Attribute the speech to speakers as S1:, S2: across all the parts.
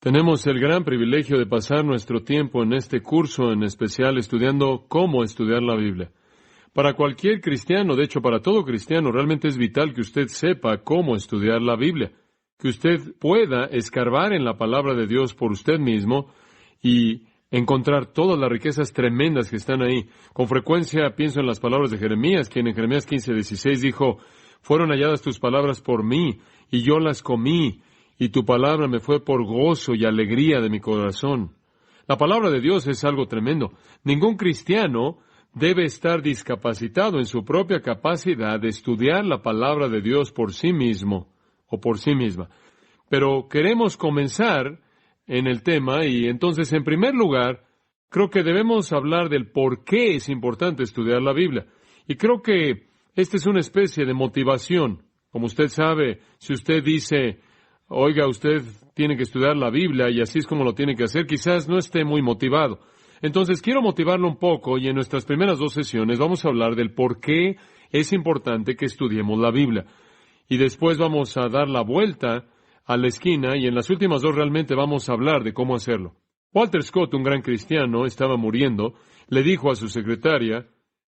S1: Tenemos el gran privilegio de pasar nuestro tiempo en este curso en especial estudiando cómo estudiar la Biblia. Para cualquier cristiano, de hecho para todo cristiano, realmente es vital que usted sepa cómo estudiar la Biblia, que usted pueda escarbar en la palabra de Dios por usted mismo y encontrar todas las riquezas tremendas que están ahí. Con frecuencia pienso en las palabras de Jeremías, quien en Jeremías 15:16 dijo: «Fueron halladas tus palabras por mí, y yo las comí, y tu palabra me fue por gozo y alegría de mi corazón». La palabra de Dios es algo tremendo. Ningún cristiano debe estar discapacitado en su propia capacidad de estudiar la palabra de Dios por sí mismo o por sí misma. Pero queremos comenzar en el tema y entonces, en primer lugar, creo que debemos hablar del por qué es importante estudiar la Biblia. Y creo que esta es una especie de motivación. Como usted sabe, si usted dice: «Oiga, usted tiene que estudiar la Biblia y así es como lo tiene que hacer», quizás no esté muy motivado. Entonces, quiero motivarlo un poco y en nuestras primeras 2 sesiones vamos a hablar del por qué es importante que estudiemos la Biblia. Y después vamos a dar la vuelta a la esquina y en las últimas 2 realmente vamos a hablar de cómo hacerlo. Walter Scott, un gran cristiano, estaba muriendo, le dijo a su secretaria: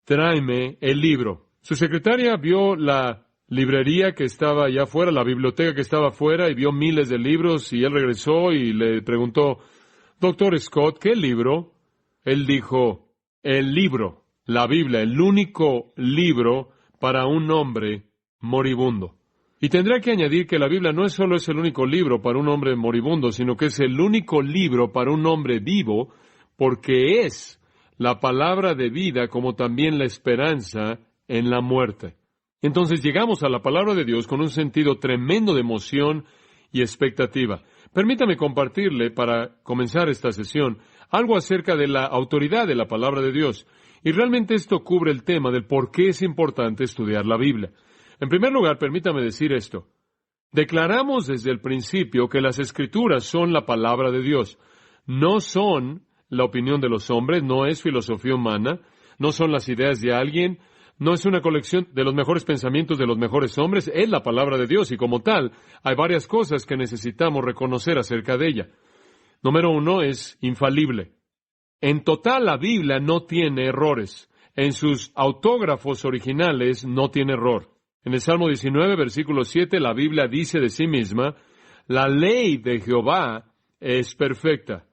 S1: «Tráeme el libro». Su secretaria vio la librería que estaba allá afuera, la biblioteca que estaba afuera, y vio miles de libros, y él regresó y le preguntó: «Doctor Scott, ¿qué libro?». Él dijo: «El libro, la Biblia, el único libro para un hombre moribundo». Y tendrá que añadir que la Biblia no solo es el único libro para un hombre moribundo, sino que es el único libro para un hombre vivo, porque es la palabra de vida como también la esperanza en la muerte. Entonces llegamos a la palabra de Dios con un sentido tremendo de emoción y expectativa. Permítame compartirle, para comenzar esta sesión, algo acerca de la autoridad de la palabra de Dios. Y realmente esto cubre el tema del por qué es importante estudiar la Biblia. En primer lugar, permítame decir esto. Declaramos desde el principio que las Escrituras son la palabra de Dios. No son la opinión de los hombres, no es filosofía humana, no son las ideas de alguien, no es una colección de los mejores pensamientos de los mejores hombres, es la palabra de Dios y como tal hay varias cosas que necesitamos reconocer acerca de ella. Número 1, es infalible. En total la Biblia no tiene errores. En sus autógrafos originales no tiene error. En el Salmo 19, versículo 7, la Biblia dice de sí misma: «La ley de Jehová es perfecta».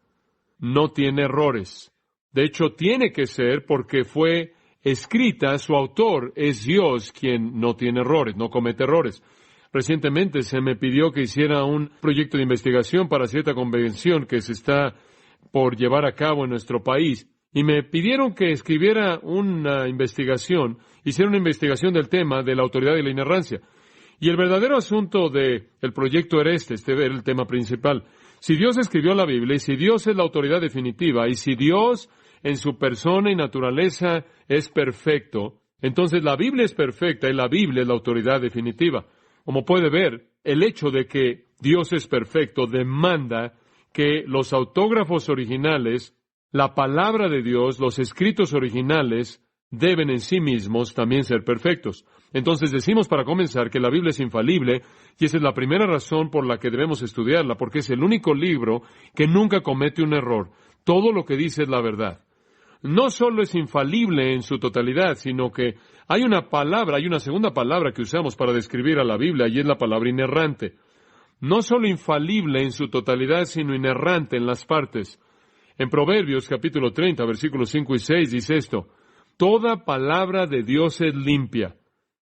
S1: No tiene errores. De hecho, tiene que ser porque fue escrita, su autor es Dios, quien no tiene errores, no comete errores. Recientemente se me pidió que hiciera un proyecto de investigación para cierta convención que se está por llevar a cabo en nuestro país. Y me pidieron que escribiera una investigación, hiciera una investigación del tema de la autoridad y la inerrancia. Y el verdadero asunto del proyecto era este era el tema principal. Si Dios escribió la Biblia, y si Dios es la autoridad definitiva, y si Dios en su persona y naturaleza es perfecto, entonces la Biblia es perfecta y la Biblia es la autoridad definitiva. Como puede ver, el hecho de que Dios es perfecto demanda que los autógrafos originales, la palabra de Dios, los escritos originales, deben en sí mismos también ser perfectos. Entonces decimos para comenzar que la Biblia es infalible, y esa es la primera razón por la que debemos estudiarla, porque es el único libro que nunca comete un error. Todo lo que dice es la verdad. No solo es infalible en su totalidad, sino que hay una segunda palabra que usamos para describir a la Biblia, y es la palabra inerrante. No solo infalible en su totalidad, sino inerrante en las partes. En Proverbios capítulo 30, versículos 5 y 6 dice esto: «Toda palabra de Dios es limpia.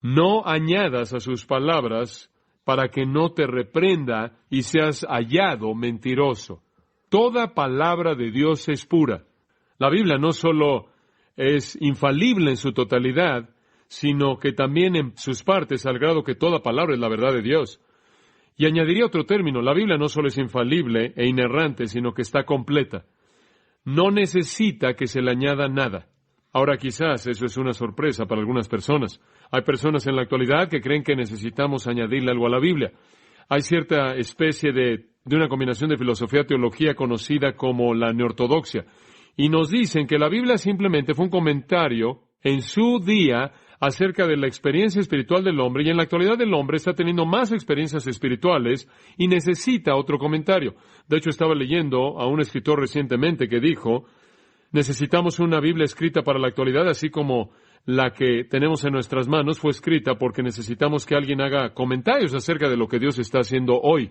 S1: No añadas a sus palabras para que no te reprenda y seas hallado mentiroso». Toda palabra de Dios es pura. La Biblia no solo es infalible en su totalidad, sino que también en sus partes, al grado que toda palabra es la verdad de Dios. Y añadiría otro término: la Biblia no solo es infalible e inerrante, sino que está completa. No necesita que se le añada nada. Ahora quizás eso es una sorpresa para algunas personas. Hay personas en la actualidad que creen que necesitamos añadirle algo a la Biblia. Hay cierta especie de una combinación de filosofía-teología conocida como la neortodoxia. Y nos dicen que la Biblia simplemente fue un comentario en su día acerca de la experiencia espiritual del hombre, y en la actualidad el hombre está teniendo más experiencias espirituales y necesita otro comentario. De hecho, estaba leyendo a un escritor recientemente que dijo, necesitamos una Biblia escrita para la actualidad, así como la que tenemos en nuestras manos fue escrita porque necesitamos que alguien haga comentarios acerca de lo que Dios está haciendo hoy.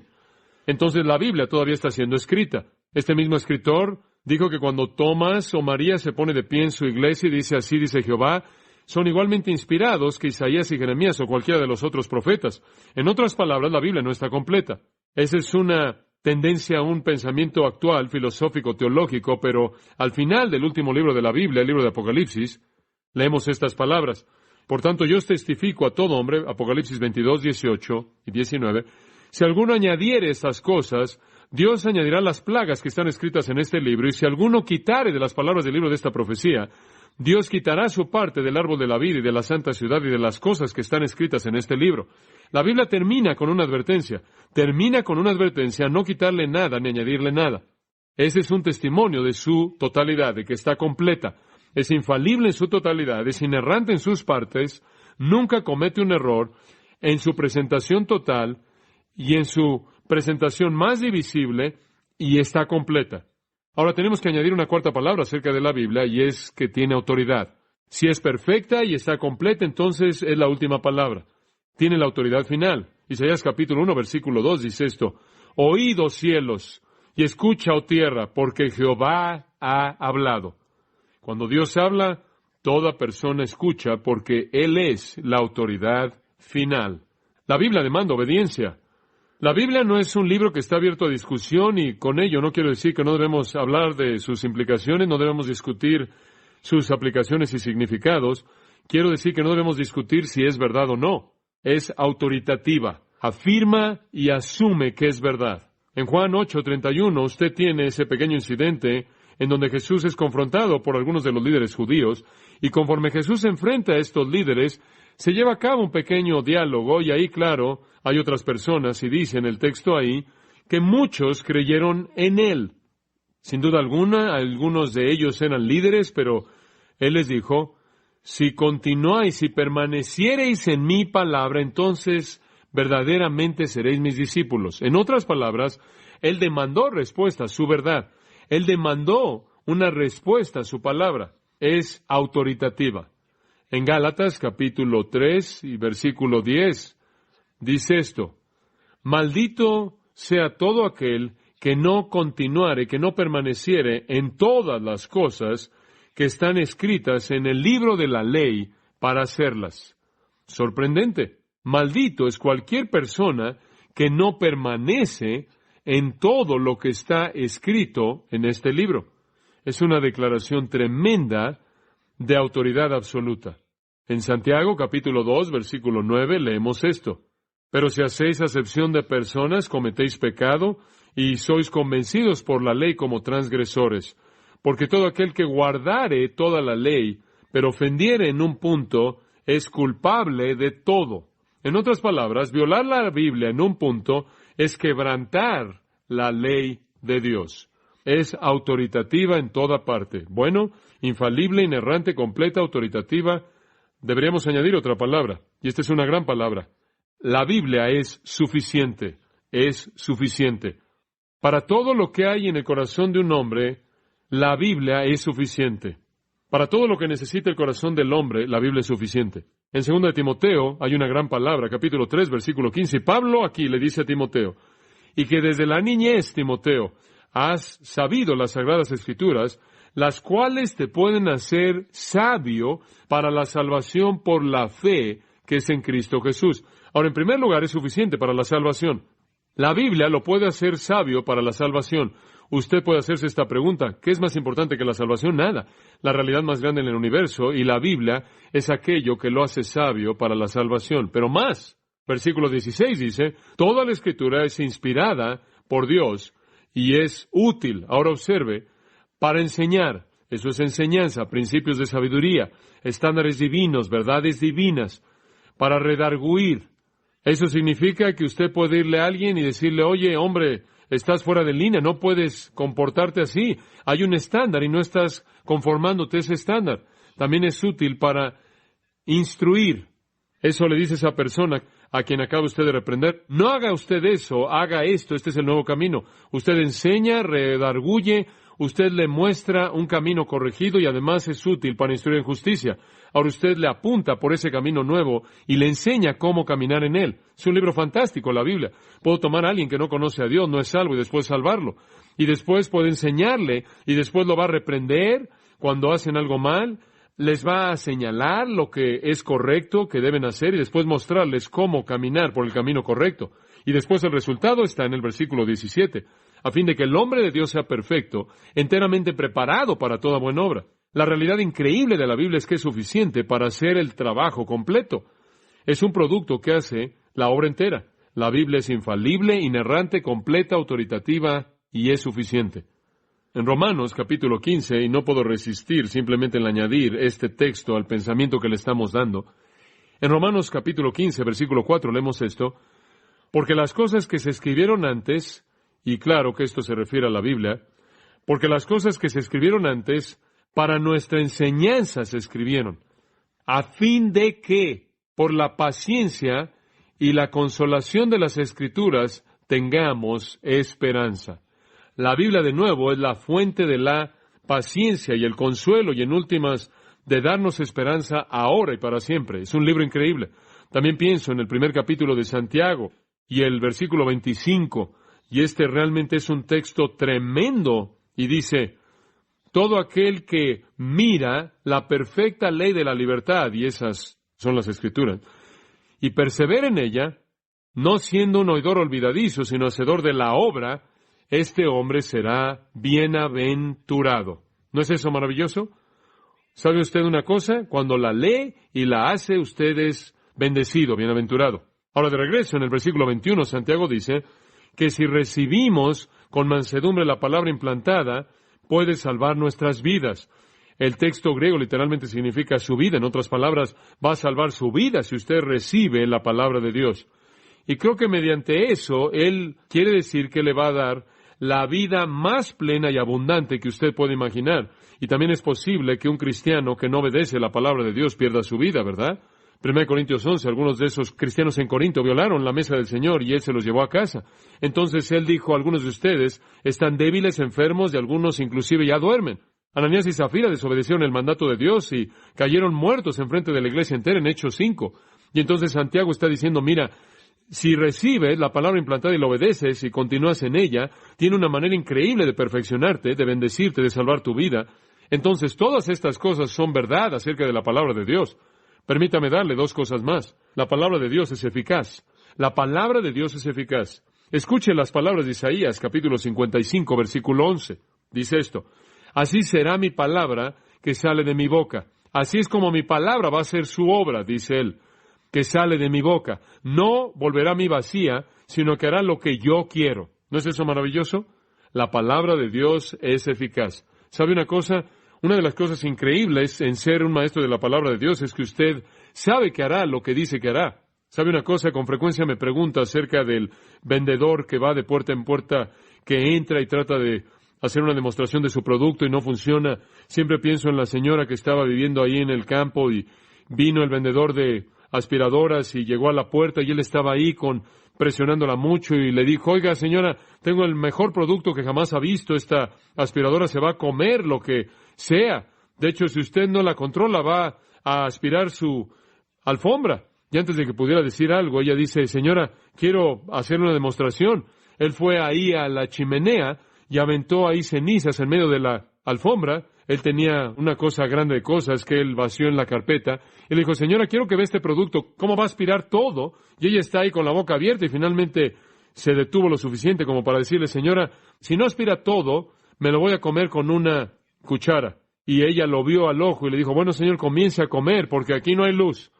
S1: Entonces la Biblia todavía está siendo escrita. Este mismo escritor dijo que cuando Tomás o María se pone de pie en su iglesia y dice así dice Jehová, son igualmente inspirados que Isaías y Jeremías o cualquiera de los otros profetas. En otras palabras, la Biblia no está completa. Esa es una tendencia a un pensamiento actual, filosófico, teológico, pero al final del último libro de la Biblia, el libro de Apocalipsis, leemos estas palabras. Por tanto, yo os testifico a todo hombre, Apocalipsis 22, 18 y 19, si alguno añadiere estas cosas, Dios añadirá las plagas que están escritas en este libro, y si alguno quitare de las palabras del libro de esta profecía, Dios quitará su parte del árbol de la vida y de la santa ciudad y de las cosas que están escritas en este libro. La Biblia termina con una advertencia. Termina con una advertencia a no quitarle nada ni añadirle nada. Ese es un testimonio de su totalidad, de que está completa. Es infalible en su totalidad, es inerrante en sus partes, nunca comete un error en su presentación total y en su presentación más divisible, y está completa. Ahora tenemos que añadir una cuarta palabra acerca de la Biblia, y es que tiene autoridad. Si es perfecta y está completa, entonces es la última palabra. Tiene la autoridad final. Isaías capítulo 1, versículo 2 dice esto, oíd, oh cielos, y escucha, oh tierra, porque Jehová ha hablado. Cuando Dios habla, toda persona escucha, porque Él es la autoridad final. La Biblia demanda obediencia. La Biblia no es un libro que está abierto a discusión, y con ello no quiero decir que no debemos hablar de sus implicaciones, no debemos discutir sus aplicaciones y significados. Quiero decir que no debemos discutir si es verdad o no. Es autoritativa, afirma y asume que es verdad. En Juan 8:31 usted tiene ese pequeño incidente en donde Jesús es confrontado por algunos de los líderes judíos, y conforme Jesús se enfrenta a estos líderes, se lleva a cabo un pequeño diálogo, y ahí, claro, hay otras personas, y dice en el texto ahí, que muchos creyeron en Él. Sin duda alguna, algunos de ellos eran líderes, pero Él les dijo, si continuáis y permaneciereis en mi palabra, entonces verdaderamente seréis mis discípulos. En otras palabras, Él demandó respuesta a su verdad. Él demandó una respuesta a su palabra. Es autoritativa. En Gálatas capítulo 3 y versículo 10 dice esto, maldito sea todo aquel que no continuare, que no permaneciere en todas las cosas que están escritas en el libro de la ley para hacerlas. Sorprendente. Maldito es cualquier persona que no permanece en todo lo que está escrito en este libro. Es una declaración tremenda de autoridad absoluta. En Santiago capítulo 2, versículo 9, leemos esto. Pero si hacéis acepción de personas, cometéis pecado, y sois convencidos por la ley como transgresores. Porque todo aquel que guardare toda la ley, pero ofendiere en un punto, es culpable de todo. En otras palabras, violar la Biblia en un punto es quebrantar la ley de Dios. Es autoritativa en toda parte. Bueno, infalible, inerrante, completa, autoritativa. Deberíamos añadir otra palabra, y esta es una gran palabra. La Biblia es suficiente. Es suficiente. Para todo lo que hay en el corazón de un hombre, la Biblia es suficiente. Para todo lo que necesita el corazón del hombre, la Biblia es suficiente. En 2 Timoteo hay una gran palabra, capítulo 3, versículo 15. Pablo aquí le dice a Timoteo, y que desde la niñez, Timoteo, has sabido las Sagradas Escrituras, las cuales te pueden hacer sabio para la salvación por la fe que es en Cristo Jesús. Ahora, en primer lugar, es suficiente para la salvación. La Biblia lo puede hacer sabio para la salvación. Usted puede hacerse esta pregunta, ¿qué es más importante que la salvación? Nada. La realidad más grande en el universo, y la Biblia, es aquello que lo hace sabio para la salvación. Pero más, versículo 16 dice, toda la Escritura es inspirada por Dios y es útil, ahora observe, para enseñar. Eso es enseñanza, principios de sabiduría, estándares divinos, verdades divinas, para redarguir. Eso significa que usted puede irle a alguien y decirle, oye, hombre, estás fuera de línea, no puedes comportarte así. Hay un estándar y no estás conformándote a ese estándar. También es útil para instruir. Eso le dice a esa persona a quien acaba usted de reprender. No haga usted eso, haga esto, este es el nuevo camino. Usted enseña, redarguye, usted le muestra un camino corregido y además es útil para instruir en justicia. Ahora usted le apunta por ese camino nuevo y le enseña cómo caminar en él. Es un libro fantástico, la Biblia. Puedo tomar a alguien que no conoce a Dios, no es salvo, y después salvarlo. Y después puedo enseñarle, y después lo va a reprender cuando hacen algo mal. Les va a señalar lo que es correcto, que deben hacer, y después mostrarles cómo caminar por el camino correcto. Y después el resultado está en el versículo 17, a fin de que el hombre de Dios sea perfecto, enteramente preparado para toda buena obra. La realidad increíble de la Biblia es que es suficiente para hacer el trabajo completo. Es un producto que hace la obra entera. La Biblia es infalible, inerrante, completa, autoritativa, y es suficiente. En Romanos capítulo 15, y no puedo resistir simplemente en añadir este texto al pensamiento que le estamos dando, en Romanos capítulo 15, versículo 4, leemos esto: porque las cosas que se escribieron antes, y claro que esto se refiere a la Biblia, porque las cosas que se escribieron antes, para nuestra enseñanza se escribieron, a fin de que, por la paciencia y la consolación de las Escrituras, tengamos esperanza. La Biblia, de nuevo, es la fuente de la paciencia y el consuelo y, en últimas, de darnos esperanza ahora y para siempre. Es un libro increíble. También pienso en el primer capítulo de Santiago y el versículo 25, y este realmente es un texto tremendo, y dice: todo aquel que mira la perfecta ley de la libertad, y esas son las Escrituras, y persevera en ella, no siendo un oidor olvidadizo, sino hacedor de la obra, este hombre será bienaventurado. ¿No es eso maravilloso? ¿Sabe usted una cosa? Cuando la lee y la hace, usted es bendecido, bienaventurado. Ahora, de regreso, en el versículo 21, Santiago dice que si recibimos con mansedumbre la palabra implantada, puede salvar nuestras vidas. El texto griego literalmente significa su vida. En otras palabras, va a salvar su vida si usted recibe la palabra de Dios. Y creo que mediante eso, Él quiere decir que le va a dar la vida más plena y abundante que usted puede imaginar. Y también es posible que un cristiano que no obedece la palabra de Dios pierda su vida, ¿verdad? 1 Corintios 11, algunos de esos cristianos en Corinto violaron la mesa del Señor y Él se los llevó a casa. Entonces Él dijo: algunos de ustedes están débiles, enfermos, y algunos inclusive ya duermen. Ananías y Zafira desobedecieron el mandato de Dios y cayeron muertos enfrente de la iglesia entera en Hechos 5. Y entonces Santiago está diciendo: mira, si recibes la palabra implantada y la obedeces y continúas en ella, tiene una manera increíble de perfeccionarte, de bendecirte, de salvar tu vida. Entonces todas estas cosas son verdad acerca de la palabra de Dios. Permítame darle dos cosas más. La palabra de Dios es eficaz. La palabra de Dios es eficaz. Escuche las palabras de Isaías, capítulo 55, versículo 11. Dice esto: así será mi palabra que sale de mi boca. Así es como mi palabra va a ser su obra, dice Él, que sale de mi boca. No volverá a mí vacía, sino que hará lo que yo quiero. ¿No es eso maravilloso? La palabra de Dios es eficaz. ¿Sabe una cosa? Una de las cosas increíbles en ser un maestro de la palabra de Dios es que usted sabe que hará lo que dice que hará. ¿Sabe una cosa? Con frecuencia me pregunta acerca del vendedor que va de puerta en puerta, que entra y trata de hacer una demostración de su producto y no funciona. Siempre pienso en la señora que estaba viviendo ahí en el campo y vino el vendedor de aspiradoras y llegó a la puerta y él estaba ahí presionándola mucho y le dijo: oiga, señora, tengo el mejor producto que jamás ha visto. Esta aspiradora se va a comer lo que sea. De hecho, si usted no la controla, va a aspirar su alfombra. Y antes de que pudiera decir algo, ella dice: señora, quiero hacer una demostración. Él fue ahí a la chimenea y aventó ahí cenizas en medio de la alfombra. Él tenía una cosa grande de cosas que él vació en la carpeta. Y le dijo: señora, quiero que vea este producto. ¿Cómo va a aspirar todo? Y ella está ahí con la boca abierta y finalmente se detuvo lo suficiente como para decirle: señora, si no aspira todo, me lo voy a comer con una cuchara. Y ella lo vio al ojo y le dijo: bueno, señor, comience a comer porque aquí no hay luz.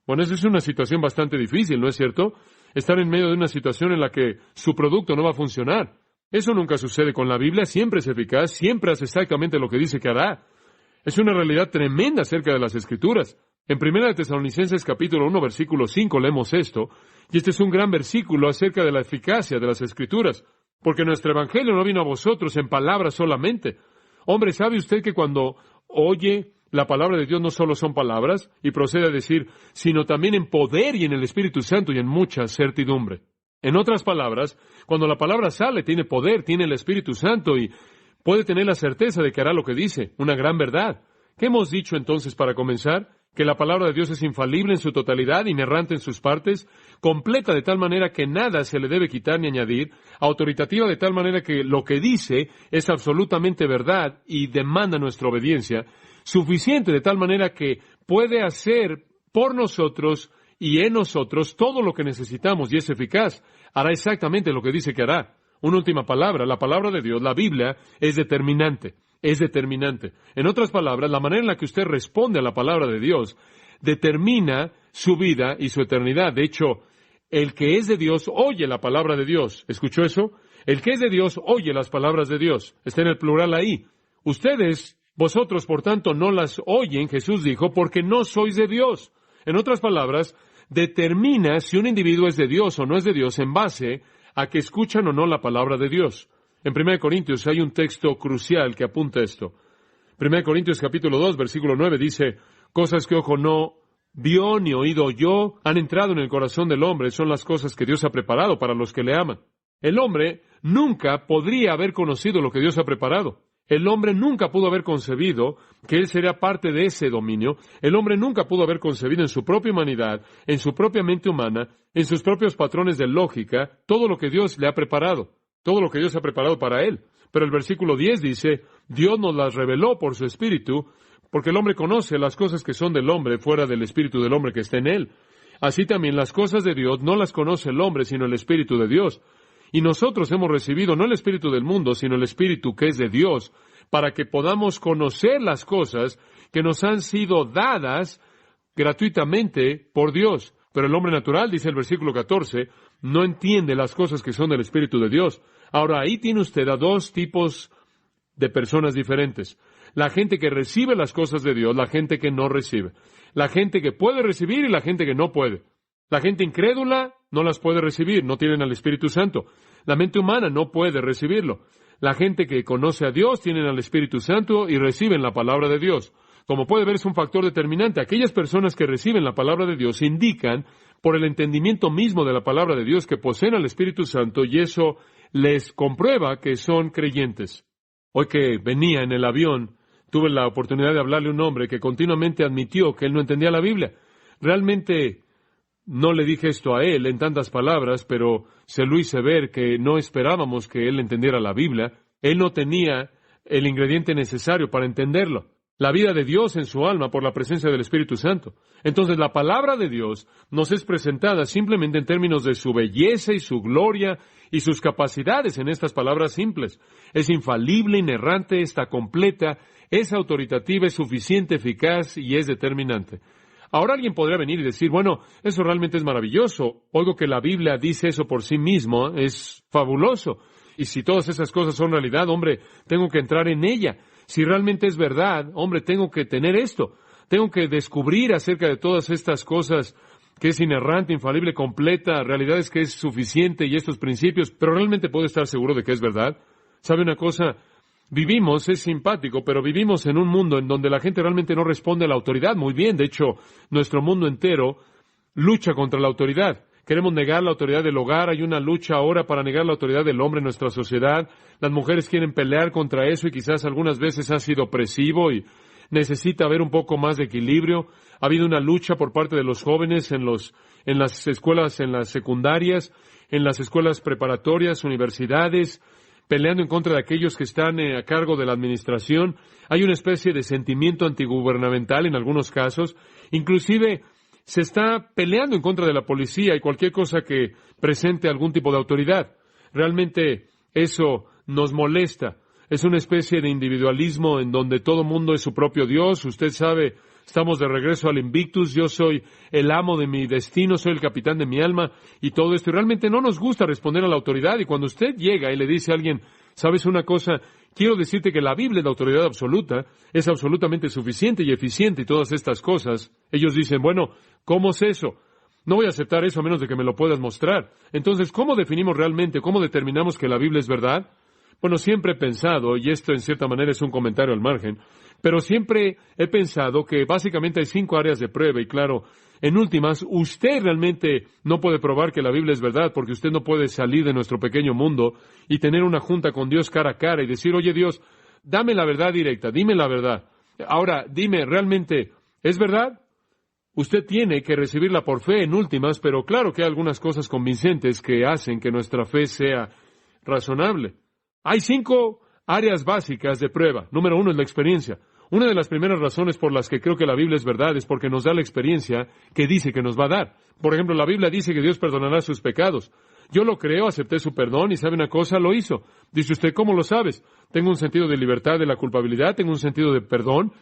S1: Bueno, esa es una situación bastante difícil, ¿no es cierto? Estar en medio de una situación en la que su producto no va a funcionar. Eso nunca sucede con la Biblia. Siempre es eficaz, siempre hace exactamente lo que dice que hará. Es una realidad tremenda acerca de las Escrituras. En 1 Tesalonicenses capítulo 1, versículo 5 leemos esto, y este es un gran versículo acerca de la eficacia de las Escrituras, porque nuestro Evangelio no vino a vosotros en palabras solamente. Hombre, ¿sabe usted que cuando oye La palabra de Dios no solo son palabras, y procede a decir, sino también en poder y en el Espíritu Santo y en mucha certidumbre. En otras palabras, cuando la palabra sale, tiene poder, tiene el Espíritu Santo y puede tener la certeza de que hará lo que dice, una gran verdad. ¿Qué hemos dicho entonces para comenzar? Que la palabra de Dios es infalible en su totalidad, inerrante en sus partes, completa de tal manera que nada se le debe quitar ni añadir, autoritativa de tal manera que lo que dice es absolutamente verdad y demanda nuestra obediencia, suficiente de tal manera que puede hacer por nosotros y en nosotros todo lo que necesitamos y es eficaz. Hará exactamente lo que dice que hará. Una última palabra, la palabra de Dios, la Biblia, es determinante. Es determinante. En otras palabras, la manera en la que usted responde a la palabra de Dios determina su vida y su eternidad. De hecho, el que es de Dios oye la palabra de Dios. ¿Escuchó eso? El que es de Dios oye las palabras de Dios. Está en el plural ahí. Vosotros, por tanto, no las oyen, Jesús dijo, porque no sois de Dios. En otras palabras, determina si un individuo es de Dios o no es de Dios en base a que escuchan o no la palabra de Dios. En 1 Corintios hay un texto crucial que apunta esto. 1 Corintios capítulo 2, versículo 9 dice, cosas que ojo no vio ni oído oyó han entrado en el corazón del hombre, son las cosas que Dios ha preparado para los que le aman. El hombre nunca podría haber conocido lo que Dios ha preparado. El hombre nunca pudo haber concebido que él sería parte de ese dominio. El hombre nunca pudo haber concebido en su propia humanidad, en su propia mente humana, en sus propios patrones de lógica, todo lo que Dios le ha preparado. Todo lo que Dios ha preparado para él. Pero el versículo 10 dice, Dios nos las reveló por su Espíritu, porque el hombre conoce las cosas que son del hombre fuera del Espíritu del hombre que está en él. Así también las cosas de Dios no las conoce el hombre, sino el Espíritu de Dios. Y nosotros hemos recibido no el Espíritu del mundo, sino el Espíritu que es de Dios, para que podamos conocer las cosas que nos han sido dadas gratuitamente por Dios. Pero el hombre natural, dice el versículo 14, no entiende las cosas que son del Espíritu de Dios. Ahora, ahí tiene usted a dos tipos de personas diferentes. La gente que recibe las cosas de Dios, la gente que no recibe. La gente que puede recibir y la gente que no puede. La gente incrédula no las puede recibir, no tienen al Espíritu Santo. La mente humana no puede recibirlo. La gente que conoce a Dios tienen al Espíritu Santo y reciben la palabra de Dios. Como puede ver, es un factor determinante. Aquellas personas que reciben la palabra de Dios indican, por el entendimiento mismo de la palabra de Dios, que poseen al Espíritu Santo y eso les comprueba que son creyentes. Hoy que venía en el avión, tuve la oportunidad de hablarle a un hombre que continuamente admitió que él no entendía la Biblia. Realmente no le dije esto a él en tantas palabras, pero se lo hice ver que no esperábamos que él entendiera la Biblia. Él no tenía el ingrediente necesario para entenderlo. La vida de Dios en su alma por la presencia del Espíritu Santo. Entonces la palabra de Dios nos es presentada simplemente en términos de su belleza y su gloria y sus capacidades en estas palabras simples. Es infalible, inerrante, está completa, es autoritativa, es suficiente, eficaz y es determinante. Ahora alguien podría venir y decir, bueno, eso realmente es maravilloso. Oigo que la Biblia dice eso por sí mismo, es fabuloso. Y si todas esas cosas son realidad, hombre, tengo que entrar en ella. Si realmente es verdad, hombre, tengo que tener esto. Tengo que descubrir acerca de todas estas cosas que es inerrante, infalible, completa, realidades que es suficiente y estos principios, pero realmente puedo estar seguro de que es verdad. ¿Sabe una cosa? Vivimos, es simpático, pero vivimos en un mundo en donde la gente realmente no responde a la autoridad muy bien. De hecho, nuestro mundo entero lucha contra la autoridad. Queremos negar la autoridad del hogar. Hay una lucha ahora para negar la autoridad del hombre en nuestra sociedad. Las mujeres quieren pelear contra eso y quizás algunas veces ha sido opresivo y necesita haber un poco más de equilibrio. Ha habido una lucha por parte de los jóvenes en las escuelas, en las secundarias, en las escuelas preparatorias, universidades, peleando en contra de aquellos que están a cargo de la administración. Hay una especie de sentimiento antigubernamental en algunos casos. Inclusive se está peleando en contra de la policía y cualquier cosa que presente algún tipo de autoridad. Realmente eso nos molesta. Es una especie de individualismo en donde todo mundo es su propio Dios. Usted sabe, estamos de regreso al Invictus. Yo soy el amo de mi destino, soy el capitán de mi alma y todo esto. Y realmente no nos gusta responder a la autoridad. Y cuando usted llega y le dice a alguien, ¿sabes una cosa? Quiero decirte que la Biblia es la autoridad absoluta, es absolutamente suficiente y eficiente y todas estas cosas. Ellos dicen, bueno, ¿cómo es eso? No voy a aceptar eso a menos de que me lo puedas mostrar. Entonces, ¿cómo definimos realmente, cómo determinamos que la Biblia es verdad? Bueno, siempre he pensado, y esto en cierta manera es un comentario al margen, pero siempre he pensado que básicamente hay 5 áreas de prueba, y claro, en últimas, usted realmente no puede probar que la Biblia es verdad, porque usted no puede salir de nuestro pequeño mundo y tener una junta con Dios cara a cara y decir, oye Dios, dame la verdad directa, dime la verdad. Ahora, dime, ¿realmente es verdad? Usted tiene que recibirla por fe en últimas, pero claro que hay algunas cosas convincentes que hacen que nuestra fe sea razonable. Hay 5 áreas básicas de prueba. Número 1 es la experiencia. Una de las primeras razones por las que creo que la Biblia es verdad es porque nos da la experiencia que dice que nos va a dar. Por ejemplo, la Biblia dice que Dios perdonará sus pecados. Yo lo creo, acepté su perdón y ¿sabe una cosa? Lo hizo. Dice usted, ¿cómo lo sabes? Tengo un sentido de libertad de la culpabilidad, tengo un sentido de perdón.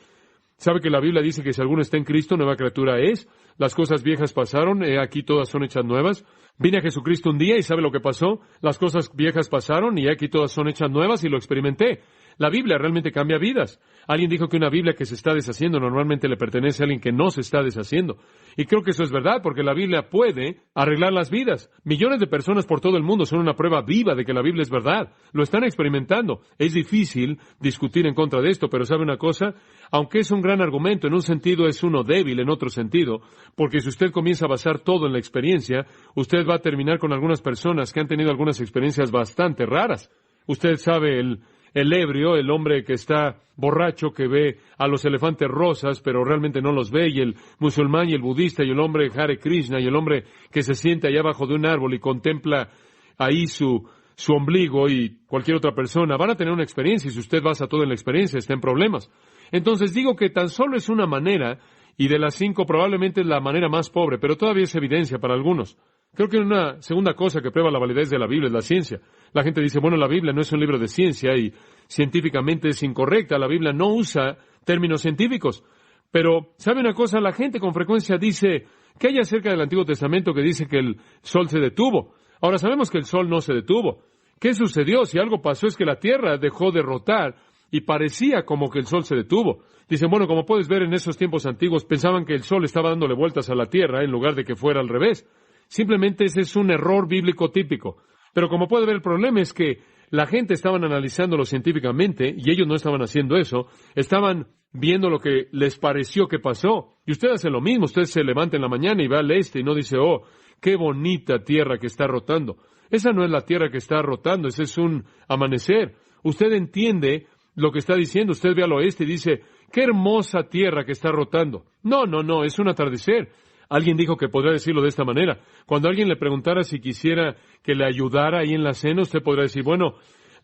S1: ¿Sabe que la Biblia dice que si alguno está en Cristo, nueva criatura es? Las cosas viejas pasaron, aquí todas son hechas nuevas. Vine a Jesucristo un día y ¿sabe lo que pasó? Las cosas viejas pasaron y aquí todas son hechas nuevas y lo experimenté. La Biblia realmente cambia vidas. Alguien dijo que una Biblia que se está deshaciendo normalmente le pertenece a alguien que no se está deshaciendo. Y creo que eso es verdad, porque la Biblia puede arreglar las vidas. Millones de personas por todo el mundo son una prueba viva de que la Biblia es verdad. Lo están experimentando. Es difícil discutir en contra de esto, pero ¿sabe una cosa? Aunque es un gran argumento, en un sentido es uno débil, en otro sentido, porque si usted comienza a basar todo en la experiencia, usted va a terminar con algunas personas que han tenido algunas experiencias bastante raras. Usted sabe, el ebrio, el hombre que está borracho, que ve a los elefantes rosas, pero realmente no los ve, y el musulmán y el budista, y el hombre Hare Krishna, y el hombre que se siente allá abajo de un árbol y contempla ahí su ombligo, y cualquier otra persona, van a tener una experiencia, y si usted basa todo en la experiencia, está en problemas. Entonces digo que tan solo es una manera, y de las 5 probablemente es la manera más pobre, pero todavía es evidencia para algunos. Creo que una segunda cosa que prueba la validez de la Biblia es la ciencia. La gente dice, bueno, la Biblia no es un libro de ciencia y científicamente es incorrecta. La Biblia no usa términos científicos. Pero, ¿sabe una cosa? La gente con frecuencia dice, ¿qué hay acerca del Antiguo Testamento que dice que el sol se detuvo? Ahora, sabemos que el sol no se detuvo. ¿Qué sucedió? Si algo pasó es que la tierra dejó de rotar y parecía como que el sol se detuvo. Dicen, bueno, como puedes ver en esos tiempos antiguos, pensaban que el sol estaba dándole vueltas a la tierra en lugar de que fuera al revés. Simplemente ese es un error bíblico típico. Pero como puede ver, el problema es que la gente estaban analizándolo científicamente y ellos no estaban haciendo eso. Estaban viendo lo que les pareció que pasó. Y usted hace lo mismo. Usted se levanta en la mañana y va al este y no dice, oh, qué bonita tierra que está rotando. Esa no es la tierra que está rotando, ese es un amanecer. Usted entiende lo que está diciendo. Usted ve al oeste y dice, qué hermosa tierra que está rotando. No, es un atardecer. Alguien dijo que podría decirlo de esta manera. Cuando alguien le preguntara si quisiera que le ayudara ahí en la cena, usted podrá decir, bueno,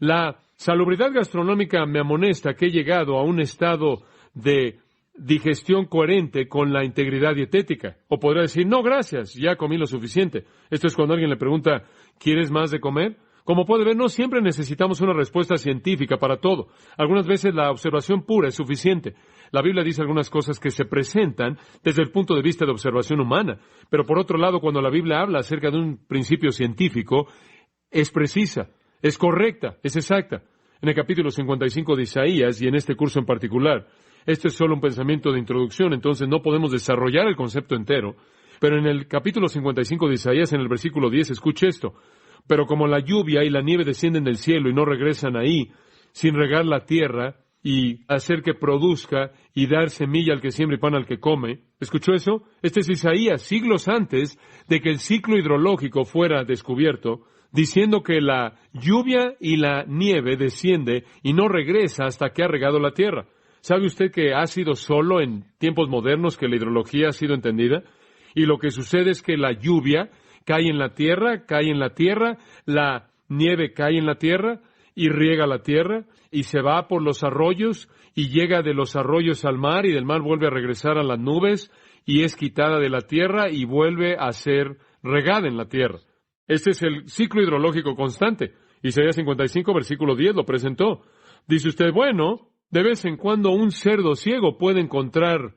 S1: la salubridad gastronómica me amonesta que he llegado a un estado de digestión coherente con la integridad dietética. O podrá decir, no, gracias, ya comí lo suficiente. Esto es cuando alguien le pregunta, ¿quieres más de comer? Como puede ver, no siempre necesitamos una respuesta científica para todo. Algunas veces la observación pura es suficiente. La Biblia dice algunas cosas que se presentan desde el punto de vista de observación humana. Pero por otro lado, cuando la Biblia habla acerca de un principio científico, es precisa, es correcta, es exacta. En el capítulo 55 de Isaías, y en este curso en particular, este es solo un pensamiento de introducción, entonces no podemos desarrollar el concepto entero. Pero en el capítulo 55 de Isaías, en el versículo 10, escuche esto. Pero como la lluvia y la nieve descienden del cielo y no regresan ahí, sin regar la tierra y hacer que produzca y dar semilla al que siembra y pan al que come. ¿Escuchó eso? Este es Isaías, siglos antes de que el ciclo hidrológico fuera descubierto, diciendo que la lluvia y la nieve desciende y no regresa hasta que ha regado la tierra. ¿Sabe usted que ha sido solo en tiempos modernos que la hidrología ha sido entendida? Y lo que sucede es que la lluvia cae en la tierra, la nieve cae en la tierra y riega la tierra y se va por los arroyos y llega de los arroyos al mar y del mar vuelve a regresar a las nubes y es quitada de la tierra y vuelve a ser regada en la tierra. Este es el ciclo hidrológico constante. Isaías 55, versículo 10 lo presentó. Dice usted, bueno, de vez en cuando un cerdo ciego puede encontrar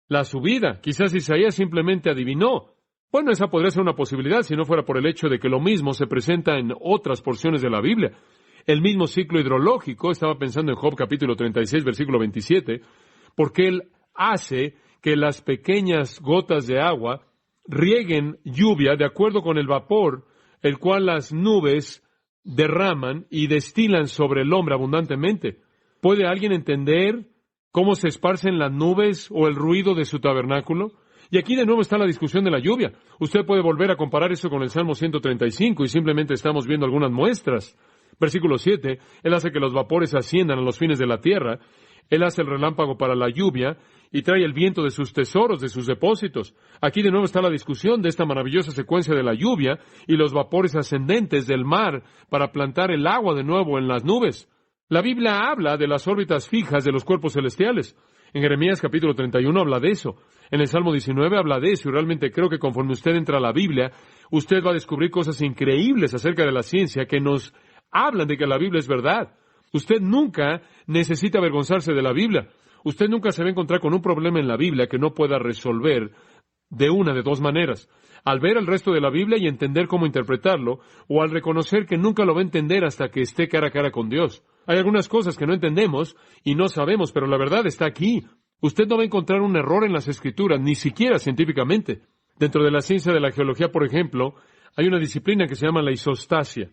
S1: la subida. Quizás Isaías simplemente adivinó. Bueno, esa podría ser una posibilidad si no fuera por el hecho de que lo mismo se presenta en otras porciones de la Biblia. El mismo ciclo hidrológico, estaba pensando en Job capítulo 36, versículo 27, porque él hace que las pequeñas gotas de agua rieguen lluvia de acuerdo con el vapor, el cual las nubes derraman y destilan sobre el hombre abundantemente. ¿Puede alguien entender cómo se esparcen las nubes o el ruido de su tabernáculo? Y aquí de nuevo está la discusión de la lluvia. Usted puede volver a comparar eso con el Salmo 135 y simplemente estamos viendo algunas muestras. Versículo 7, Él hace que los vapores asciendan a los fines de la tierra. Él hace el relámpago para la lluvia y trae el viento de sus tesoros, de sus depósitos. Aquí de nuevo está la discusión de esta maravillosa secuencia de la lluvia y los vapores ascendentes del mar para plantar el agua de nuevo en las nubes. La Biblia habla de las órbitas fijas de los cuerpos celestiales. En Jeremías capítulo 31 habla de eso. En el Salmo 19 habla de eso, y realmente creo que conforme usted entra a la Biblia, usted va a descubrir cosas increíbles acerca de la ciencia que nos hablan de que la Biblia es verdad. Usted nunca necesita avergonzarse de la Biblia. Usted nunca se va a encontrar con un problema en la Biblia que no pueda resolver de una de dos maneras. Al ver el resto de la Biblia y entender cómo interpretarlo, o al reconocer que nunca lo va a entender hasta que esté cara a cara con Dios. Hay algunas cosas que no entendemos y no sabemos, pero la verdad está aquí. Usted no va a encontrar un error en las Escrituras, ni siquiera científicamente. Dentro de la ciencia de la geología, por ejemplo, hay una disciplina que se llama la isostasia,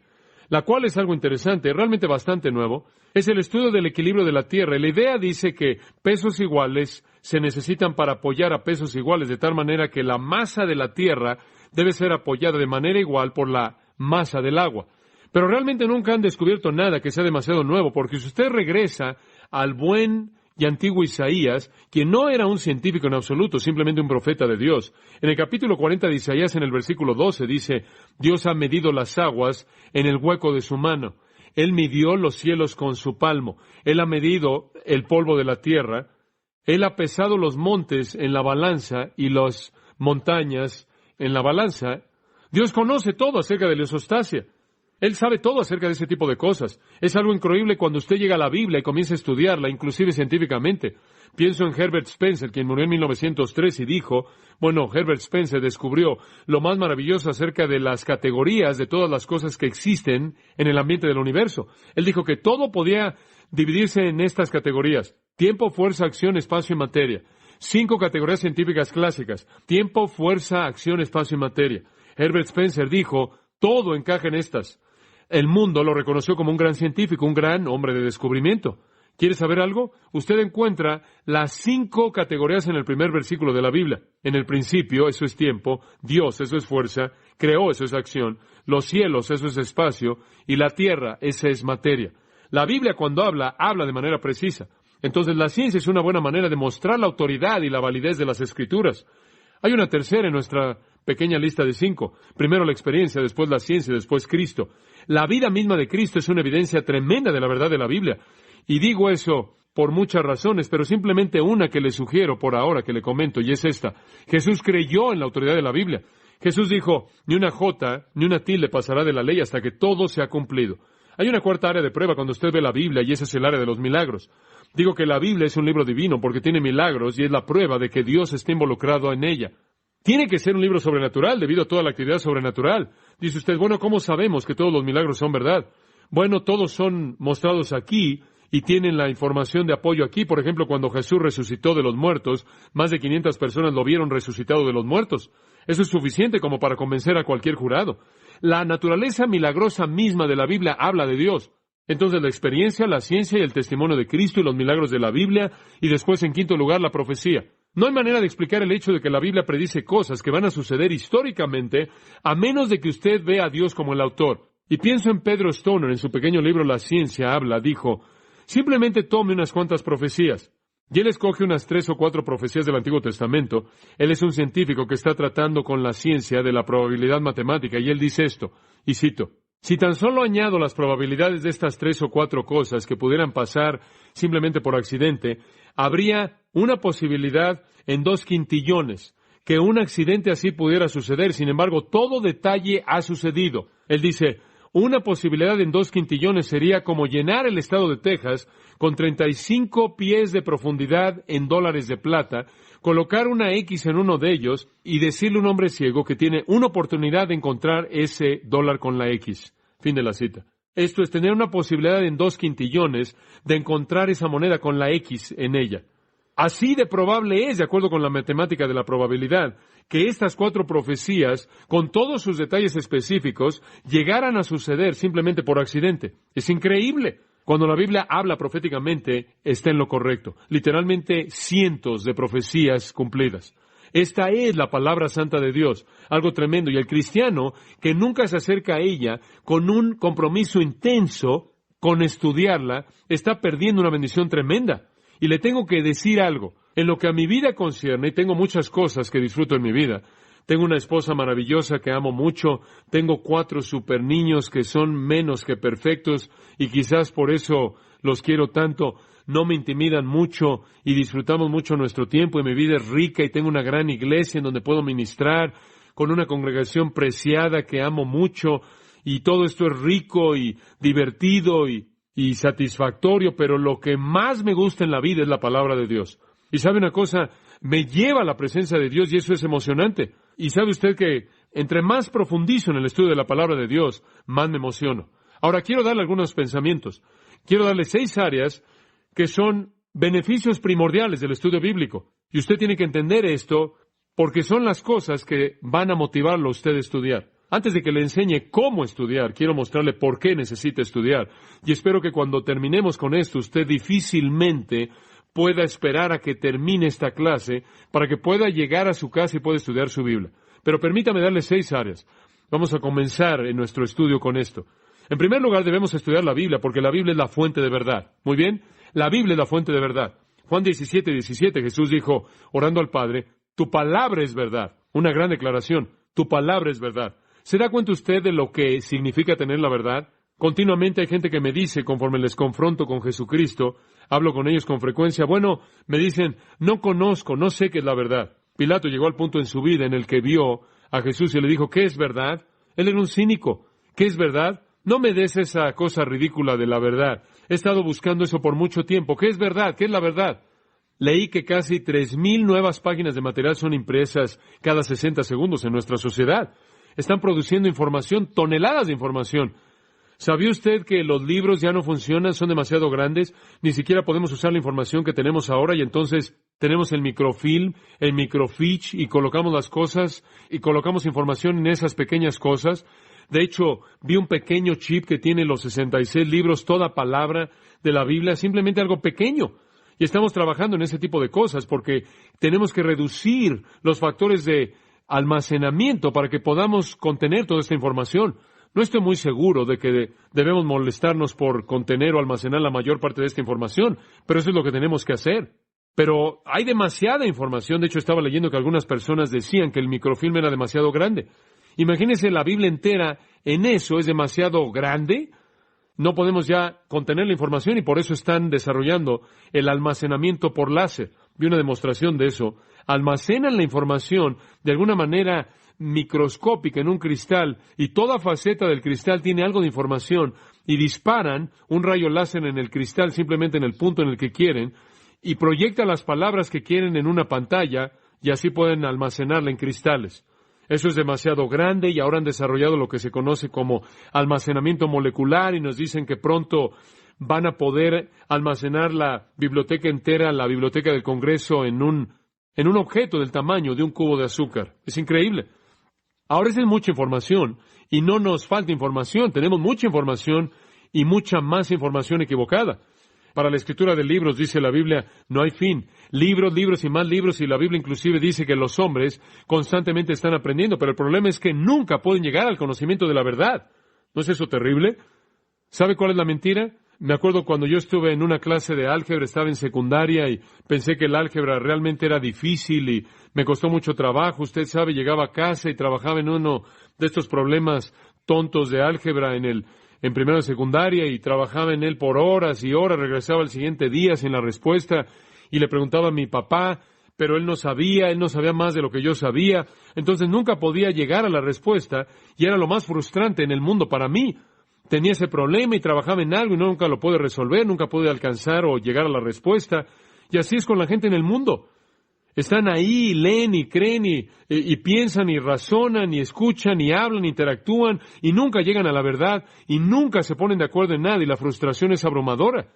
S1: la cual es algo interesante, realmente bastante nuevo. Es el estudio del equilibrio de la Tierra. La idea dice que pesos iguales se necesitan para apoyar a pesos iguales, de tal manera que la masa de la Tierra debe ser apoyada de manera igual por la masa del agua. Pero realmente nunca han descubierto nada que sea demasiado nuevo, porque si usted regresa al buen y antiguo Isaías, quien no era un científico en absoluto, simplemente un profeta de Dios. En el capítulo 40 de Isaías, en el versículo 12, dice, Dios ha medido las aguas en el hueco de su mano. Él midió los cielos con su palmo. Él ha medido el polvo de la tierra. Él ha pesado los montes en la balanza y las montañas en la balanza. Dios conoce todo acerca de la isostasia. Él sabe todo acerca de ese tipo de cosas. Es algo increíble cuando usted llega a la Biblia y comienza a estudiarla, inclusive científicamente. Pienso en Herbert Spencer, quien murió en 1903 y dijo, Herbert Spencer descubrió lo más maravilloso acerca de las categorías de todas las cosas que existen en el ambiente del universo. Él dijo que todo podía dividirse en estas categorías: tiempo, fuerza, acción, espacio y materia. 5 categorías científicas clásicas: tiempo, fuerza, acción, espacio y materia. Herbert Spencer dijo, todo encaja en estas. El mundo lo reconoció como un gran científico, un gran hombre de descubrimiento. ¿Quiere saber algo? Usted encuentra las 5 categorías en el primer versículo de la Biblia. En el principio, eso es tiempo; Dios, eso es fuerza; creó, eso es acción; los cielos, eso es espacio; y la tierra, esa es materia. La Biblia, cuando habla de manera precisa. Entonces, la ciencia es una buena manera de mostrar la autoridad y la validez de las Escrituras. Hay una tercera en nuestra pequeña lista de 5. Primero la experiencia, después la ciencia, después Cristo. La vida misma de Cristo es una evidencia tremenda de la verdad de la Biblia. Y digo eso por muchas razones, pero simplemente una que le sugiero por ahora, que le comento, y es esta. Jesús creyó en la autoridad de la Biblia. Jesús dijo, ni una jota, ni una tilde pasará de la ley hasta que todo se ha cumplido. Hay una cuarta área de prueba cuando usted ve la Biblia, y ese es el área de los milagros. Digo que la Biblia es un libro divino porque tiene milagros y es la prueba de que Dios está involucrado en ella. Tiene que ser un libro sobrenatural debido a toda la actividad sobrenatural. Dice usted, ¿cómo sabemos que todos los milagros son verdad? Todos son mostrados aquí y tienen la información de apoyo aquí. Por ejemplo, cuando Jesús resucitó de los muertos, más de 500 personas lo vieron resucitado de los muertos. Eso es suficiente como para convencer a cualquier jurado. La naturaleza milagrosa misma de la Biblia habla de Dios. Entonces, la experiencia, la ciencia y el testimonio de Cristo y los milagros de la Biblia, y después, en quinto lugar, la profecía. No hay manera de explicar el hecho de que la Biblia predice cosas que van a suceder históricamente, a menos de que usted vea a Dios como el autor. Y pienso en Pedro Stoner, en su pequeño libro La ciencia habla, dijo, simplemente tome unas cuantas profecías. Y él escoge unas 3 o 4 profecías del Antiguo Testamento. Él es un científico que está tratando con la ciencia de la probabilidad matemática, y él dice esto, y cito, si tan solo añado las probabilidades de estas 3 o 4 cosas que pudieran pasar simplemente por accidente, habría una posibilidad en 2 quintillones que un accidente así pudiera suceder. Sin embargo, todo detalle ha sucedido. Él dice, una posibilidad en 2 quintillones sería como llenar el estado de Texas con 35 pies de profundidad en dólares de plata, colocar una X en uno de ellos y decirle a un hombre ciego que tiene una oportunidad de encontrar ese dólar con la X. Fin de la cita. Esto es tener una posibilidad en 2 quintillones de encontrar esa moneda con la X en ella. Así de probable es, de acuerdo con la matemática de la probabilidad, que estas 4 profecías, con todos sus detalles específicos, llegaran a suceder simplemente por accidente. Es increíble. Cuando la Biblia habla proféticamente, está en lo correcto. Literalmente cientos de profecías cumplidas. Esta es la palabra santa de Dios, algo tremendo. Y el cristiano que nunca se acerca a ella con un compromiso intenso con estudiarla, está perdiendo una bendición tremenda. Y le tengo que decir algo. En lo que a mi vida concierne, y tengo muchas cosas que disfruto en mi vida. Tengo una esposa maravillosa que amo mucho. Tengo 4 super niños que son menos que perfectos y quizás por eso los quiero tanto. No me intimidan mucho y disfrutamos mucho nuestro tiempo y mi vida es rica y tengo una gran iglesia en donde puedo ministrar con una congregación preciada que amo mucho y todo esto es rico y divertido y satisfactorio, pero lo que más me gusta en la vida es la palabra de Dios. Y sabe una cosa, me lleva a la presencia de Dios y eso es emocionante. Y sabe usted que entre más profundizo en el estudio de la palabra de Dios, más me emociono. Ahora quiero darle algunos pensamientos. Quiero darle 6 áreas que son beneficios primordiales del estudio bíblico. Y usted tiene que entender esto porque son las cosas que van a motivarlo a usted a estudiar. Antes de que le enseñe cómo estudiar, quiero mostrarle por qué necesita estudiar. Y espero que cuando terminemos con esto, usted difícilmente pueda esperar a que termine esta clase para que pueda llegar a su casa y pueda estudiar su Biblia. Pero permítame darle 6 áreas. Vamos a comenzar en nuestro estudio con esto. En primer lugar, debemos estudiar la Biblia porque la Biblia es la fuente de verdad. Muy bien, la Biblia es la fuente de verdad. Juan 17:17, Jesús dijo, orando al Padre, tu palabra es verdad. Una gran declaración, tu palabra es verdad. ¿Se da cuenta usted de lo que significa tener la verdad? Continuamente hay gente que me dice, conforme les confronto con Jesucristo, hablo con ellos con frecuencia, bueno, me dicen, no conozco, no sé qué es la verdad. Pilato llegó al punto en su vida en el que vio a Jesús y le dijo, ¿qué es verdad? Él era un cínico. ¿Qué es verdad? No me des esa cosa ridícula de la verdad. He estado buscando eso por mucho tiempo. ¿Qué es verdad? ¿Qué es la verdad? Leí que casi 3,000 nuevas páginas de material son impresas cada 60 segundos en nuestra sociedad. Están produciendo información, toneladas de información. ¿Sabía usted que los libros ya no funcionan, son demasiado grandes? Ni siquiera podemos usar la información que tenemos ahora y entonces tenemos el microfilm, el microfiche y colocamos las cosas y colocamos información en esas pequeñas cosas. De hecho, vi un pequeño chip que tiene los 66 libros, toda palabra de la Biblia, simplemente algo pequeño. Y estamos trabajando en ese tipo de cosas porque tenemos que reducir los factores de almacenamiento para que podamos contener toda esta información. No estoy muy seguro de que debemos molestarnos por contener o almacenar la mayor parte de esta información, pero eso es lo que tenemos que hacer. Pero hay demasiada información. De hecho, estaba leyendo que algunas personas decían que el microfilm era demasiado grande. Imagínense la Biblia entera en eso, es demasiado grande. No podemos ya contener la información y por eso están desarrollando el almacenamiento por láser. Vi una demostración de eso. Almacenan la información de alguna manera microscópica en un cristal y toda faceta del cristal tiene algo de información y disparan un rayo láser en el cristal simplemente en el punto en el que quieren y proyectan las palabras que quieren en una pantalla y así pueden almacenarla en cristales. Eso es demasiado grande y ahora han desarrollado lo que se conoce como almacenamiento molecular y nos dicen que pronto van a poder almacenar la biblioteca entera, la biblioteca del Congreso en un objeto del tamaño de un cubo de azúcar. Es increíble. Ahora esa es mucha información y no nos falta información. Tenemos mucha información y mucha más información equivocada. Para la escritura de libros, dice la Biblia, no hay fin. Libros, libros y más libros, y la Biblia inclusive dice que los hombres constantemente están aprendiendo, pero el problema es que nunca pueden llegar al conocimiento de la verdad. ¿No es eso terrible? ¿Sabe cuál es la mentira? Me acuerdo cuando yo estuve en una clase de álgebra, estaba en secundaria y pensé que el álgebra realmente era difícil y me costó mucho trabajo. Usted sabe, llegaba a casa y trabajaba en uno de estos problemas tontos de álgebra en primero de secundaria y trabajaba en él por horas y horas, regresaba al siguiente día sin la respuesta y le preguntaba a mi papá, pero él no sabía más de lo que yo sabía, entonces nunca podía llegar a la respuesta y era lo más frustrante en el mundo para mí. Tenía ese problema y trabajaba en algo y nunca lo pude resolver, nunca pude alcanzar o llegar a la respuesta y así es con la gente en el mundo. Están ahí, leen y creen y piensan y razonan y escuchan y hablan, interactúan y nunca llegan a la verdad y nunca se ponen de acuerdo en nada y la frustración es abrumadora.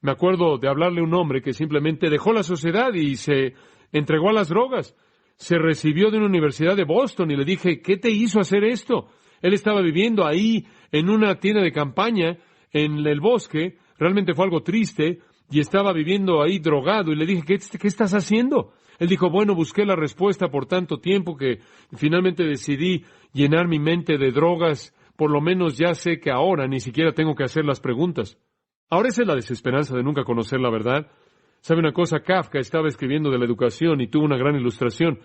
S1: Me acuerdo de hablarle a un hombre que simplemente dejó la sociedad y se entregó a las drogas. Se recibió de una universidad de Boston y le dije, ¿qué te hizo hacer esto? Él estaba viviendo ahí en una tienda de campaña en el bosque. Realmente fue algo triste y estaba viviendo ahí drogado. Y le dije, ¿qué estás haciendo? Él dijo, bueno, busqué la respuesta por tanto tiempo que finalmente decidí llenar mi mente de drogas. Por lo menos ya sé que ahora ni siquiera tengo que hacer las preguntas. Ahora esa es la desesperanza de nunca conocer la verdad. ¿Sabe una cosa? Kafka estaba escribiendo de la educación y tuvo una gran ilustración.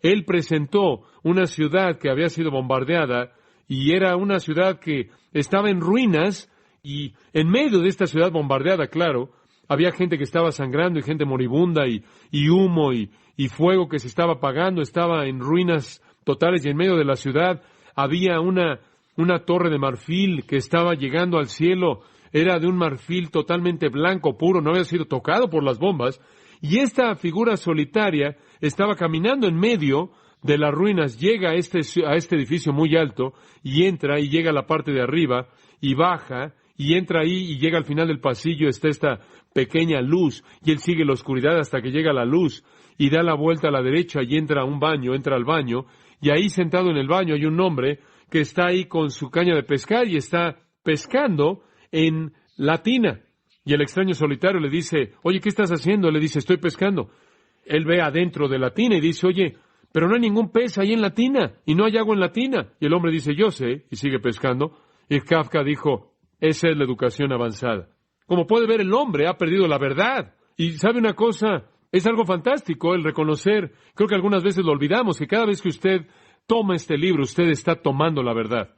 S1: Él presentó una ciudad que había sido bombardeada y era una ciudad que estaba en ruinas y en medio de esta ciudad bombardeada, claro, había gente que estaba sangrando y gente moribunda y humo y fuego que se estaba apagando, estaba en ruinas totales y en medio de la ciudad había una torre de marfil que estaba llegando al cielo. Era de un marfil totalmente blanco, puro, no había sido tocado por las bombas. Y esta figura solitaria estaba caminando en medio de las ruinas, llega a este edificio muy alto, y entra y llega a la parte de arriba, y baja, y entra ahí, y llega al final del pasillo, está esta pequeña luz, y él sigue la oscuridad hasta que llega la luz, y da la vuelta a la derecha, y entra a un baño, entra al baño, y ahí sentado en el baño hay un hombre que está ahí con su caña de pescar, y está pescando en la tina. Y el extraño solitario le dice, oye, ¿qué estás haciendo? Le dice, estoy pescando. Él ve adentro de la tina y dice, oye, pero no hay ningún pez ahí en la tina, y no hay agua en la tina. Y el hombre dice, yo sé, y sigue pescando. Y Kafka dijo, esa es la educación avanzada. Como puede ver, el hombre ha perdido la verdad. Y ¿sabe una cosa? Es algo fantástico el reconocer, creo que algunas veces lo olvidamos, que cada vez que usted toma este libro, usted está tomando la verdad.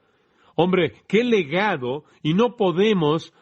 S1: Hombre, qué legado, y no podemos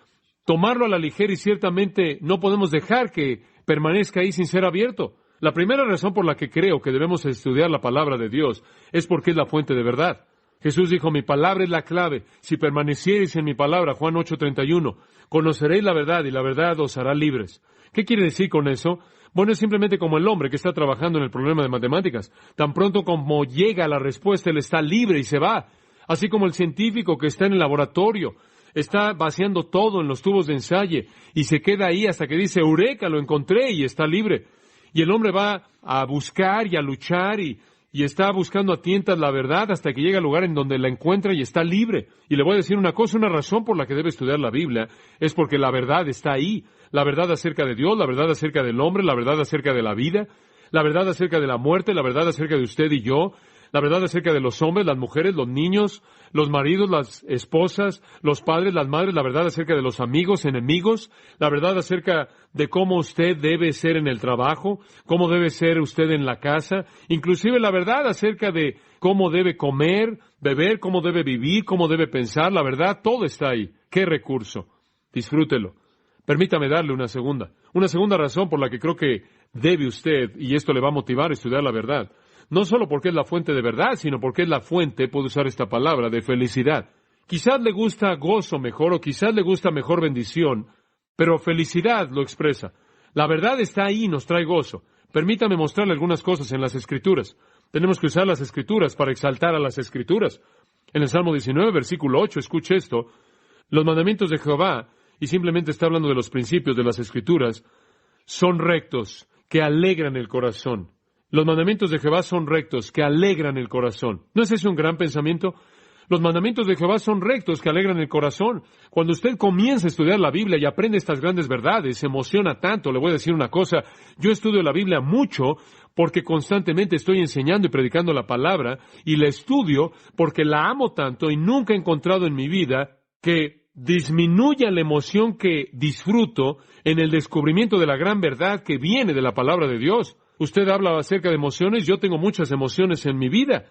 S1: tomarlo a la ligera y ciertamente no podemos dejar que permanezca ahí sin ser abierto. La primera razón por la que creo que debemos estudiar la palabra de Dios es porque es la fuente de verdad. Jesús dijo, mi palabra es la clave. Si permaneciereis en mi palabra, Juan 8:31, conoceréis la verdad y la verdad os hará libres. ¿Qué quiere decir con eso? Bueno, es simplemente como el hombre que está trabajando en el problema de matemáticas. Tan pronto como llega la respuesta, él está libre y se va. Así como el científico que está en el laboratorio, está vaciando todo en los tubos de ensayo y se queda ahí hasta que dice, ¡eureka! Lo encontré y está libre. Y el hombre va a buscar y a luchar y está buscando a tientas la verdad hasta que llega al lugar en donde la encuentra y está libre. Y le voy a decir una cosa, una razón por la que debe estudiar la Biblia es porque la verdad está ahí. La verdad acerca de Dios, la verdad acerca del hombre, la verdad acerca de la vida, la verdad acerca de la muerte, la verdad acerca de usted y yo, la verdad acerca de los hombres, las mujeres, los niños, los maridos, las esposas, los padres, las madres, la verdad acerca de los amigos, enemigos, la verdad acerca de cómo usted debe ser en el trabajo, cómo debe ser usted en la casa, inclusive la verdad acerca de cómo debe comer, beber, cómo debe vivir, cómo debe pensar, la verdad, todo está ahí. ¡Qué recurso! Disfrútelo. Permítame darle una segunda razón por la que creo que debe usted, y esto le va a motivar a estudiar la verdad. No solo porque es la fuente de verdad, sino porque es la fuente, puedo usar esta palabra, de felicidad. Quizás le gusta gozo mejor o quizás le gusta mejor bendición, pero felicidad lo expresa. La verdad está ahí y nos trae gozo. Permítame mostrarle algunas cosas en las Escrituras. Tenemos que usar las Escrituras para exaltar a las Escrituras. En el Salmo 19, versículo 8, escuche esto. Los mandamientos de Jehová, y simplemente está hablando de los principios de las Escrituras, son rectos, que alegran el corazón. Los mandamientos de Jehová son rectos, que alegran el corazón. ¿No es ese un gran pensamiento? Los mandamientos de Jehová son rectos, que alegran el corazón. Cuando usted comienza a estudiar la Biblia y aprende estas grandes verdades, se emociona tanto. Le voy a decir una cosa, yo estudio la Biblia mucho porque constantemente estoy enseñando y predicando la palabra, y la estudio porque la amo tanto y nunca he encontrado en mi vida que disminuya la emoción que disfruto en el descubrimiento de la gran verdad que viene de la palabra de Dios. Usted habla acerca de emociones, yo tengo muchas emociones en mi vida.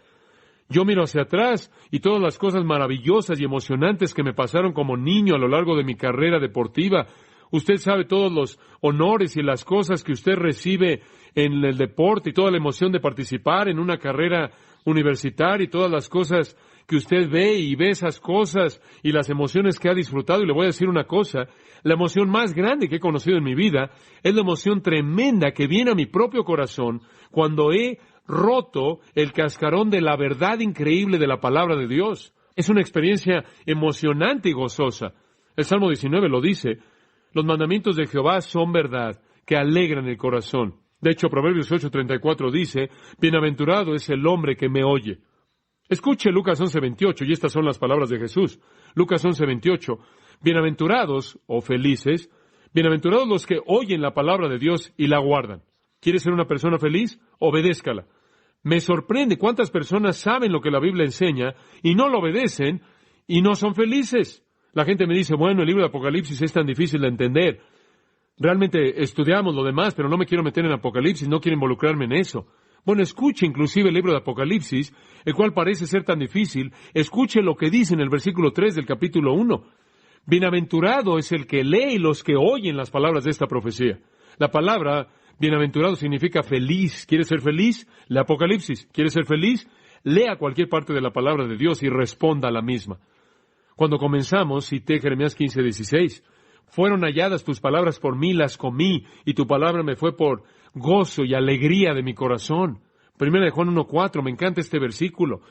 S1: Yo miro hacia atrás y todas las cosas maravillosas y emocionantes que me pasaron como niño a lo largo de mi carrera deportiva. Usted sabe todos los honores y las cosas que usted recibe en el deporte y toda la emoción de participar en una carrera universitaria y todas las cosas que usted ve y ve esas cosas y las emociones que ha disfrutado. Y le voy a decir una cosa, la emoción más grande que he conocido en mi vida es la emoción tremenda que viene a mi propio corazón cuando he roto el cascarón de la verdad increíble de la palabra de Dios. Es una experiencia emocionante y gozosa. El Salmo 19 lo dice, Los mandamientos de Jehová son verdad, que alegran el corazón. De hecho, Proverbios 8:34 dice, bienaventurado es el hombre que me oye. Escuche Lucas 11:28, y estas son las palabras de Jesús. Lucas 11:28, bienaventurados o felices, bienaventurados los que oyen la palabra de Dios y la guardan. ¿Quieres ser una persona feliz? Obedézcala. Me sorprende cuántas personas saben lo que la Biblia enseña y no lo obedecen y no son felices. La gente me dice, bueno, el libro de Apocalipsis es tan difícil de entender. Realmente estudiamos lo demás, pero no me quiero meter en Apocalipsis, no quiero involucrarme en eso. Bueno, escuche inclusive el libro de Apocalipsis, el cual parece ser tan difícil. Escuche lo que dice en el versículo 3 del capítulo 1. Bienaventurado es el que lee y los que oyen las palabras de esta profecía. La palabra bienaventurado significa feliz. ¿Quieres ser feliz? Lee Apocalipsis. ¿Quieres ser feliz? Lea cualquier parte de la palabra de Dios y responda a la misma. Cuando comenzamos, cité Jeremías 15:16. Fueron halladas tus palabras por mí, las comí, y tu palabra me fue por gozo y alegría de mi corazón. Primera de Juan 1:4, me encanta este versículo.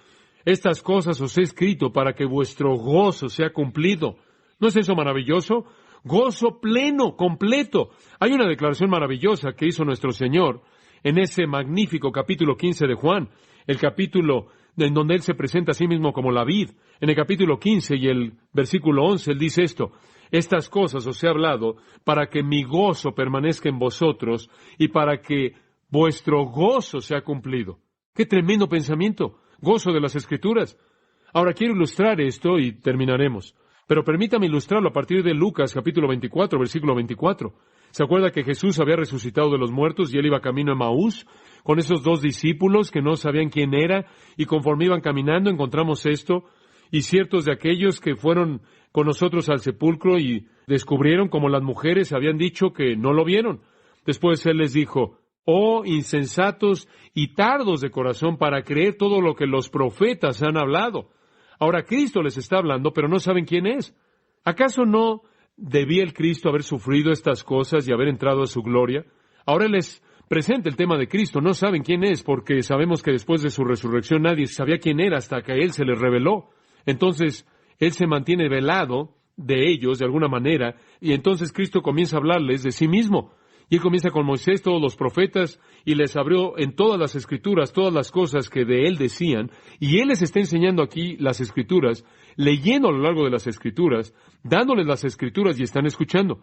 S1: Estas cosas os he escrito para que vuestro gozo sea cumplido. ¿No es eso maravilloso? Gozo pleno, completo. Hay una declaración maravillosa que hizo nuestro Señor en ese magnífico capítulo 15 de Juan, el capítulo en donde Él se presenta a sí mismo como la vid. En el capítulo 15 y el versículo 11, Él dice esto, estas cosas os he hablado para que mi gozo permanezca en vosotros y para que vuestro gozo sea cumplido. ¡Qué tremendo pensamiento! Gozo de las Escrituras. Ahora quiero ilustrar esto y terminaremos. Pero permítame ilustrarlo a partir de Lucas capítulo 24, versículo 24. ¿Se acuerda que Jesús había resucitado de los muertos y Él iba camino a Emaús con esos dos discípulos que no sabían quién era? Y conforme iban caminando encontramos esto. Y ciertos de aquellos que fueron con nosotros al sepulcro y descubrieron como las mujeres habían dicho que no lo vieron. Después Él les dijo, oh insensatos y tardos de corazón para creer todo lo que los profetas han hablado. Ahora Cristo les está hablando, pero no saben quién es. ¿Acaso no debía el Cristo haber sufrido estas cosas y haber entrado a su gloria? Ahora Él les presenta el tema de Cristo. No saben quién es, porque sabemos que después de su resurrección nadie sabía quién era hasta que Él se les reveló. Entonces, Él se mantiene velado de ellos de alguna manera, y entonces Cristo comienza a hablarles de sí mismo. Y Él comienza con Moisés, todos los profetas, y les abrió en todas las Escrituras todas las cosas que de Él decían, y Él les está enseñando aquí las Escrituras, leyendo a lo largo de las Escrituras, dándoles las Escrituras y están escuchando.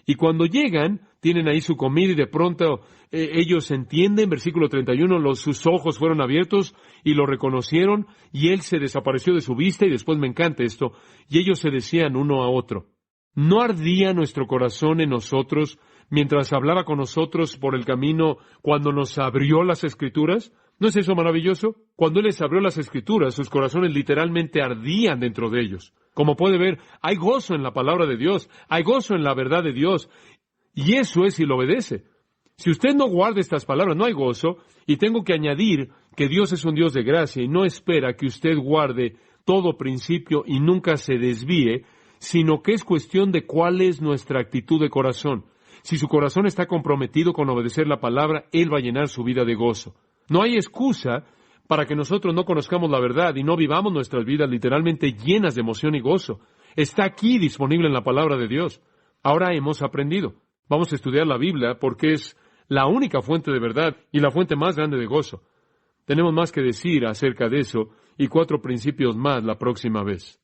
S1: Y cuando llegan, tienen ahí su comida y de pronto ellos entienden, versículo 31, sus ojos fueron abiertos y lo reconocieron, y Él se desapareció de su vista, y después me encanta esto, y ellos se decían uno a otro, ¿no ardía nuestro corazón en nosotros mientras hablaba con nosotros por el camino cuando nos abrió las Escrituras? ¿No es eso maravilloso? Cuando Él les abrió las Escrituras, sus corazones literalmente ardían dentro de ellos. Como puede ver, hay gozo en la palabra de Dios, hay gozo en la verdad de Dios, y eso es si lo obedece. Si usted no guarda estas palabras, no hay gozo, y tengo que añadir que Dios es un Dios de gracia y no espera que usted guarde todo principio y nunca se desvíe, sino que es cuestión de cuál es nuestra actitud de corazón. Si su corazón está comprometido con obedecer la palabra, Él va a llenar su vida de gozo. No hay excusa para que nosotros no conozcamos la verdad y no vivamos nuestras vidas literalmente llenas de emoción y gozo. Está aquí disponible en la palabra de Dios. Ahora hemos aprendido. Vamos a estudiar la Biblia porque es la única fuente de verdad y la fuente más grande de gozo. Tenemos más que decir acerca de eso y 4 principios más la próxima vez.